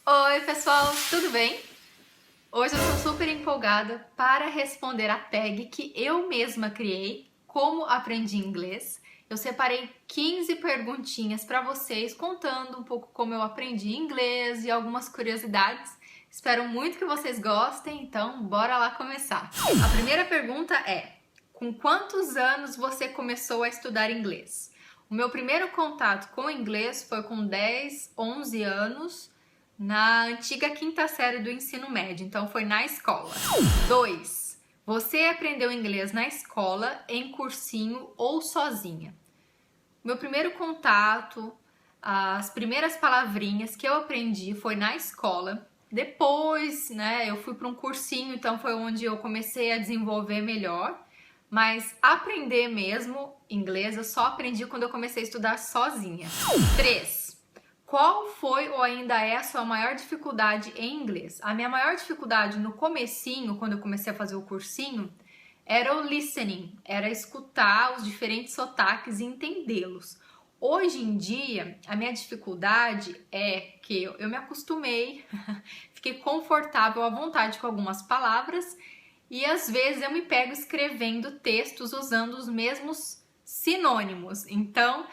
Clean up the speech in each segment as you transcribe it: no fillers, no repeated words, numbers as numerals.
Oi, pessoal, tudo bem? Hoje eu estou super empolgada para responder a tag que eu mesma criei, Como Aprendi Inglês. Eu separei 15 perguntinhas para vocês, contando um pouco como eu aprendi inglês e algumas curiosidades. Espero muito que vocês gostem, então bora lá começar. A primeira pergunta é: com quantos anos você começou a estudar inglês? O meu primeiro contato com o inglês foi com 10, 11 anos, na antiga quinta série do ensino médio, então foi na escola. 2. Você aprendeu inglês na escola, em cursinho ou sozinha? Meu primeiro contato, as primeiras palavrinhas que eu aprendi foi na escola. Depois, eu fui para um cursinho, então foi onde eu comecei a desenvolver melhor. Mas aprender mesmo inglês eu só aprendi quando eu comecei a estudar sozinha. 3. Qual foi ou ainda é a sua maior dificuldade em inglês? A minha maior dificuldade no comecinho, quando eu comecei a fazer o cursinho, era o listening, era escutar os diferentes sotaques e entendê-los. Hoje em dia, a minha dificuldade é que eu me acostumei, fiquei confortável à vontade com algumas palavras e às vezes eu me pego escrevendo textos usando os mesmos sinônimos. Então,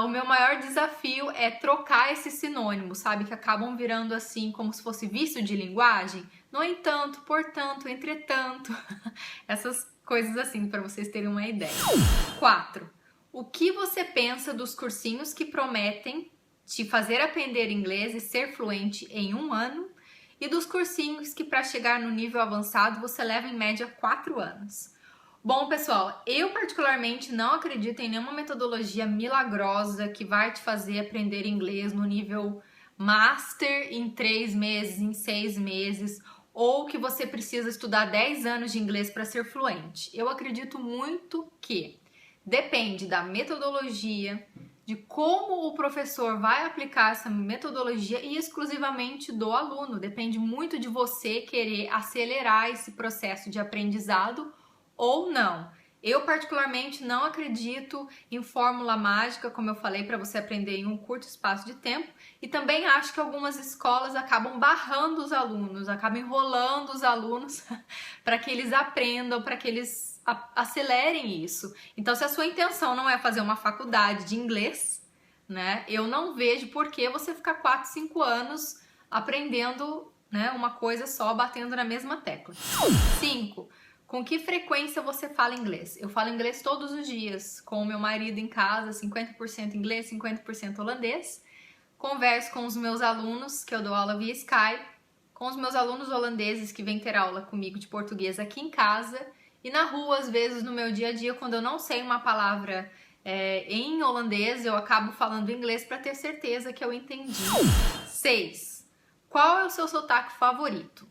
o meu maior desafio é trocar esses sinônimos, sabe? Que acabam virando assim como se fosse vício de linguagem. No entanto, portanto, entretanto, essas coisas assim, para vocês terem uma ideia. 4. O que você pensa dos cursinhos que prometem te fazer aprender inglês e ser fluente em 1 ano? E dos cursinhos que para chegar no nível avançado você leva em média 4 anos. Bom, pessoal, eu particularmente não acredito em nenhuma metodologia milagrosa que vai te fazer aprender inglês no nível master em 3 meses, em 6 meses, ou que você precisa estudar 10 anos de inglês para ser fluente. Eu acredito muito que depende da metodologia, de como o professor vai aplicar essa metodologia e exclusivamente do aluno. Depende muito de você querer acelerar esse processo de aprendizado ou não. Eu particularmente não acredito em fórmula mágica, como eu falei, para você aprender em um curto espaço de tempo, e também acho que algumas escolas acabam barrando os alunos, acabam enrolando os alunos para que eles aprendam, para que eles acelerem isso. Então, se a sua intenção não é fazer uma faculdade de inglês, eu não vejo por que você ficar 4, 5 anos aprendendo, uma coisa só, batendo na mesma tecla. 5. Com que frequência você fala inglês? Eu falo inglês todos os dias, com o meu marido em casa, 50% inglês, 50% holandês. Converso com os meus alunos, que eu dou aula via Skype, com os meus alunos holandeses que vêm ter aula comigo de português aqui em casa, e na rua, às vezes, no meu dia a dia, quando eu não sei uma palavra em holandês, eu acabo falando inglês para ter certeza que eu entendi. 6. Qual é o seu sotaque favorito?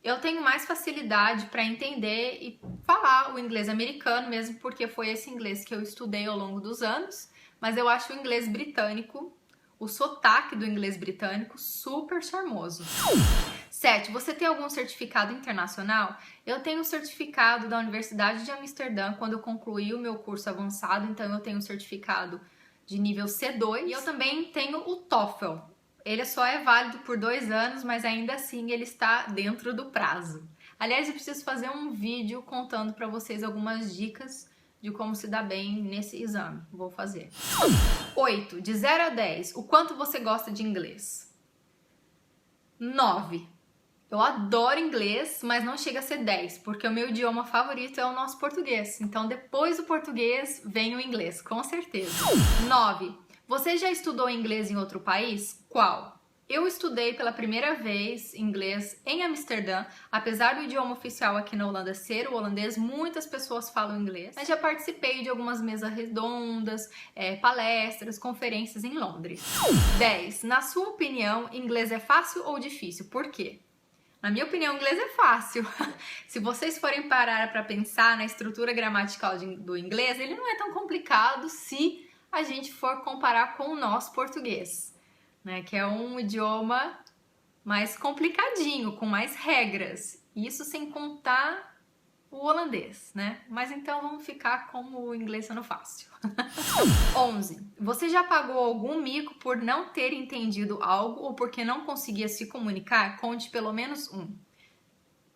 Eu tenho mais facilidade para entender e falar o inglês americano, mesmo porque foi esse inglês que eu estudei ao longo dos anos, mas eu acho o inglês britânico, o sotaque do inglês britânico, super charmoso. 7. Você tem algum certificado internacional? Eu tenho o certificado da Universidade de Amsterdã quando eu concluí o meu curso avançado, então eu tenho o certificado de nível C2 e eu também tenho o TOEFL. Ele só é válido por 2 anos, mas ainda assim ele está dentro do prazo. Aliás, eu preciso fazer um vídeo contando para vocês algumas dicas de como se dar bem nesse exame. Vou fazer. 8. De 0 a 10, o quanto você gosta de inglês? 9. Eu adoro inglês, mas não chega a ser 10, porque o meu idioma favorito é o nosso português. Então, depois do português, vem o inglês, com certeza. 9. Você já estudou inglês em outro país? Qual? Eu estudei pela primeira vez inglês em Amsterdã. Apesar do idioma oficial aqui na Holanda ser o holandês, muitas pessoas falam inglês. Mas já participei de algumas mesas redondas, palestras, conferências em Londres. 10. Na sua opinião, inglês é fácil ou difícil? Por quê? Na minha opinião, o inglês é fácil. Se vocês forem parar para pensar na estrutura gramatical do inglês, ele não é tão complicado se a gente for comparar com o nosso português, que é um idioma mais complicadinho, com mais regras. Isso sem contar o holandês, né? Mas então vamos ficar com o inglês sendo fácil. 11. Você já pagou algum mico por não ter entendido algo ou porque não conseguia se comunicar? Conte pelo menos um.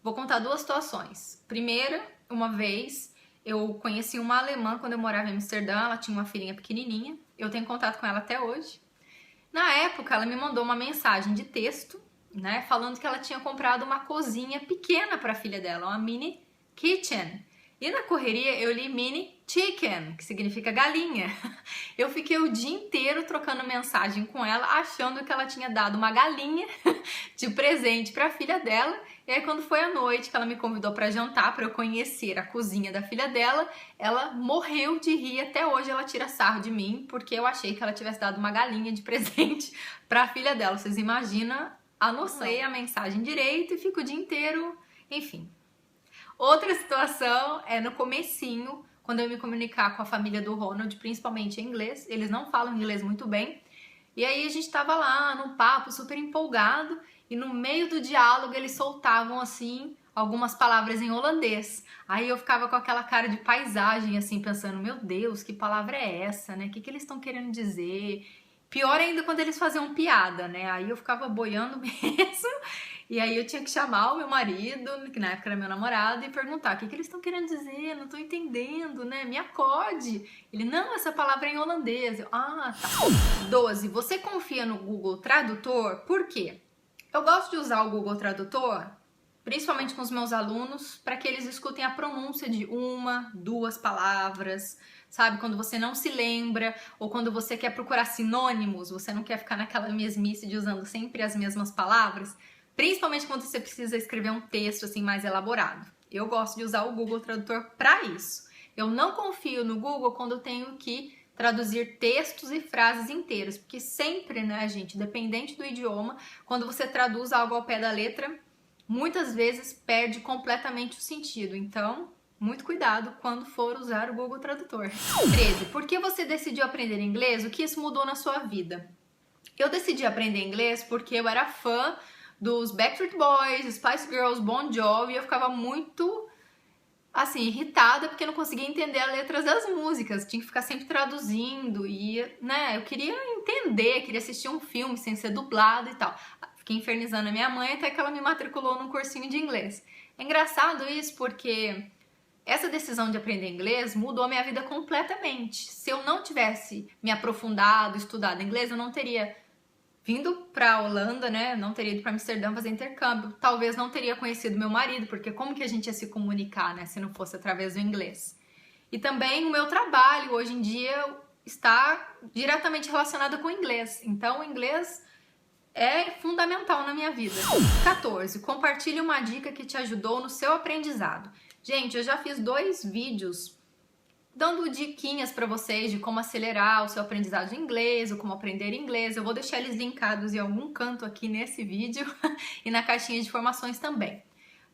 Vou contar duas situações. Primeira, uma vez eu conheci uma alemã quando eu morava em Amsterdã, ela tinha uma filhinha pequenininha, eu tenho contato com ela até hoje. Na época, ela me mandou uma mensagem de texto, né, falando que ela tinha comprado uma cozinha pequena para a filha dela, uma mini kitchen. E na correria eu li mini chicken, que significa galinha. Eu fiquei o dia inteiro trocando mensagem com ela, achando que ela tinha dado uma galinha de presente para a filha dela. E aí quando foi à noite que ela me convidou para jantar, para eu conhecer a cozinha da filha dela, ela morreu de rir. Até hoje ela tira sarro de mim, porque eu achei que ela tivesse dado uma galinha de presente para a filha dela. Vocês imaginam? Anotei a mensagem direito e fico o dia inteiro, enfim. Outra situação é no comecinho, quando eu me comunicar com a família do Ronald, principalmente em inglês. Eles não falam inglês muito bem. E aí a gente tava lá num papo super empolgado e no meio do diálogo eles soltavam assim algumas palavras em holandês. Aí eu ficava com aquela cara de paisagem assim, pensando, meu Deus, que palavra é essa, né? O que eles estão querendo dizer? Pior ainda quando eles faziam piada, né? Aí eu ficava boiando mesmo. E aí eu tinha que chamar o meu marido, que na época era meu namorado, e perguntar o que eles estão querendo dizer, não tô entendendo, né? Me acode. Ele, não, essa palavra é em holandês. Eu, tá. 12. Você confia no Google Tradutor? Por quê? Eu gosto de usar o Google Tradutor, principalmente com os meus alunos, para que eles escutem a pronúncia de uma, duas palavras, sabe? Quando você não se lembra, ou quando você quer procurar sinônimos, você não quer ficar naquela mesmice de usando sempre as mesmas palavras. Principalmente quando você precisa escrever um texto assim mais elaborado. Eu gosto de usar o Google Tradutor para isso. Eu não confio no Google quando eu tenho que traduzir textos e frases inteiras, porque sempre, né, gente, dependente do idioma, quando você traduz algo ao pé da letra, muitas vezes perde completamente o sentido. Então, muito cuidado quando for usar o Google Tradutor. 13. Por que você decidiu aprender inglês? O que isso mudou na sua vida? Eu decidi aprender inglês porque eu era fã dos Backstreet Boys, Spice Girls, Bon Jovi, e eu ficava muito, assim, irritada porque não conseguia entender as letras das músicas, tinha que ficar sempre traduzindo e, né, eu queria entender, queria assistir um filme sem ser dublado e tal. Fiquei infernizando a minha mãe até que ela me matriculou num cursinho de inglês. É engraçado isso porque essa decisão de aprender inglês mudou a minha vida completamente. Se eu não tivesse me aprofundado, estudado inglês, eu não teria vindo para a Holanda, né? Não teria ido para Amsterdã fazer intercâmbio. Talvez não teria conhecido meu marido, porque como que a gente ia se comunicar, né? Se não fosse através do inglês. E também o meu trabalho hoje em dia está diretamente relacionado com o inglês. Então o inglês é fundamental na minha vida. 14. Compartilhe uma dica que te ajudou no seu aprendizado. Gente, eu já fiz 2 vídeos dando diquinhas para vocês de como acelerar o seu aprendizado de inglês, ou como aprender inglês. Eu vou deixar eles linkados em algum canto aqui nesse vídeo e na caixinha de informações também.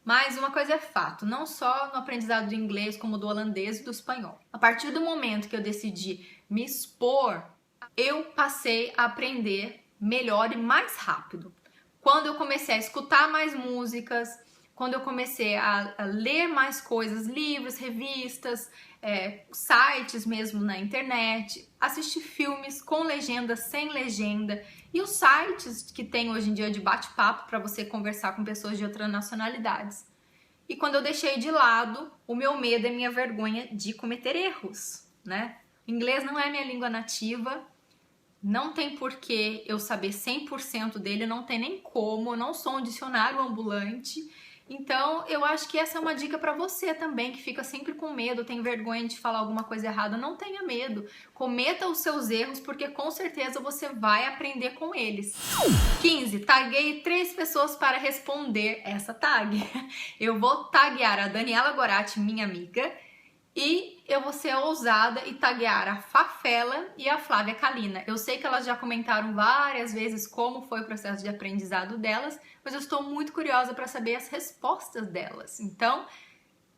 Mas uma coisa é fato, não só no aprendizado de inglês, como do holandês e do espanhol. A partir do momento que eu decidi me expor, eu passei a aprender melhor e mais rápido. Quando eu comecei a escutar mais músicas, quando eu comecei a ler mais coisas, livros, revistas, sites mesmo na internet, assistir filmes com legenda, sem legenda, e os sites que tem hoje em dia de bate-papo para você conversar com pessoas de outras nacionalidades. E quando eu deixei de lado o meu medo e a minha vergonha de cometer erros, né? O inglês não é minha língua nativa, não tem porquê eu saber 100% dele, não tem nem como, eu não sou um dicionário ambulante. Então, eu acho que essa é uma dica para você também, que fica sempre com medo, tem vergonha de falar alguma coisa errada. Não tenha medo, cometa os seus erros, porque com certeza você vai aprender com eles. 15. Tagueie 3 pessoas para responder essa tag. Eu vou taguear a Daniela Gorati, minha amiga, e eu vou ser ousada e taguear a Fafela e a Flávia Kalina. Eu sei que elas já comentaram várias vezes como foi o processo de aprendizado delas, mas eu estou muito curiosa para saber as respostas delas. Então,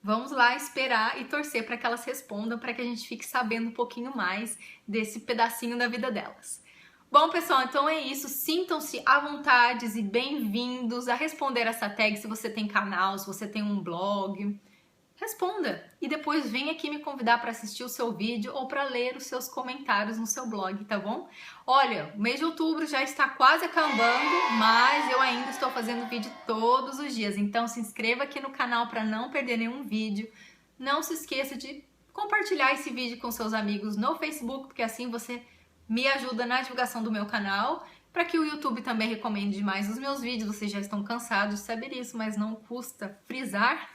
vamos lá esperar e torcer para que elas respondam, para que a gente fique sabendo um pouquinho mais desse pedacinho da vida delas. Bom, pessoal, então é isso. Sintam-se à vontade e bem-vindos a responder essa tag se você tem canal, se você tem um blog. responda e depois vem aqui me convidar para assistir o seu vídeo ou para ler os seus comentários no seu blog, tá bom? Olha, o mês de outubro já está quase acabando, mas eu ainda estou fazendo vídeo todos os dias, então se inscreva aqui no canal para não perder nenhum vídeo. Não se esqueça de compartilhar esse vídeo com seus amigos no Facebook, porque assim você me ajuda na divulgação do meu canal, para que o YouTube também recomende mais os meus vídeos. Vocês já estão cansados de saber isso, mas não custa frisar.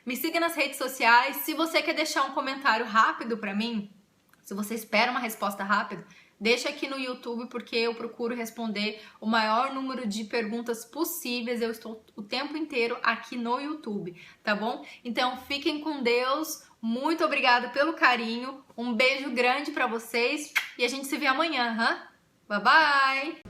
Me siga nas redes sociais. Se você quer deixar um comentário rápido para mim, se você espera uma resposta rápida, deixa aqui no YouTube, porque eu procuro responder o maior número de perguntas possíveis. Eu estou o tempo inteiro aqui no YouTube, tá bom? Então, fiquem com Deus. Muito obrigada pelo carinho. Um beijo grande para vocês e a gente se vê amanhã, Bye, bye!